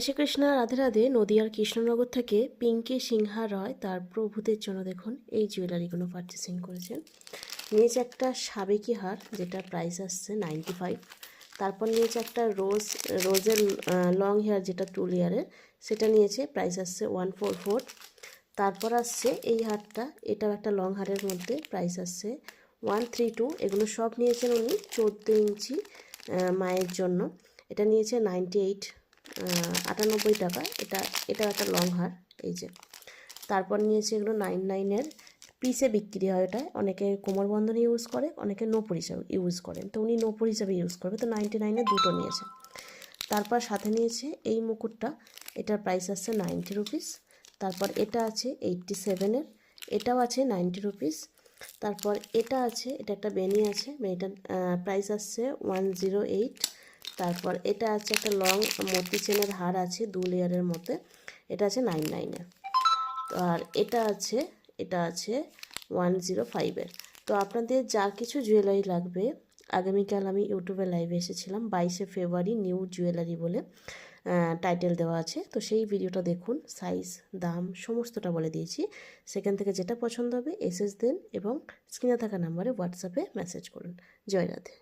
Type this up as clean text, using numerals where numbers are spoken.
শ্রীকৃষ্ণ রাধে রাধে। নদিয়ার কৃষ্ণনগর থেকে পিঙ্কি সিংহা রয় তার প্রভুদের জন্য দেখুন এই জুয়েলারিগুলো পারচেসিং করেছেন। নিয়েছে একটা সাবেকি হার, যেটা প্রাইস আসছে 95। তারপর নিয়েছে একটা রোজের লং হেয়ার, যেটা 2 লেয়ারের, সেটা নিয়েছে, প্রাইস আসছে 144। তারপর আসছে এই হারটা, এটাও একটা লং হারের মধ্যে, প্রাইস আসছে 132। এগুলো সব নিয়েছেন উনি 14 ইঞ্চি মায়ের জন্য। এটা নিয়েছে 98, 98 টাকা। এটা একটা লং হার, এই যে। তারপর নিয়েছে এগুলো 99-এর পিসে বিক্রি হয়। এটা অনেকে কোমর বন্ধনে ইউজ করে, অনেকে নোপুর হিসাবে ইউজ করেন, তো উনি নোপুর হিসাবে ইউজ করবে, তো 99-এর দুটো নিয়েছে। তারপর সাথে নিয়েছে এই মুকুটটা, এটার প্রাইস আসছে 90 রুপিস। তারপর এটা আছে 87-এর, এটাও আছে 90 রুপিস। তারপর এটা আছে, এটা একটা বেনি আছে, বেনিটার প্রাইস আসছে 108। তারপর এটা আছে একটা লং মোতি চেনের হার আছে 2 লেয়ারের মধ্যে, এটা আছে 99-এর। আর এটা আছে 105-এর। তো আপনাদের যা কিছু জুয়েলারি লাগবে, আগামীকাল আমি ইউটিউবে লাইভে এসেছিলাম 22শে ফেব্রুয়ারি, নিউ জুয়েলারি বলে টাইটেল দেওয়া আছে, তো সেই ভিডিওটা দেখুন। সাইজ, দাম সমস্তটা বলে দিয়েছি। সেখান থেকে যেটা পছন্দ হবে এসএস দেন এবং স্ক্রিনে থাকা নাম্বারে হোয়াটসঅ্যাপে মেসেজ করুন। জয় রাধে।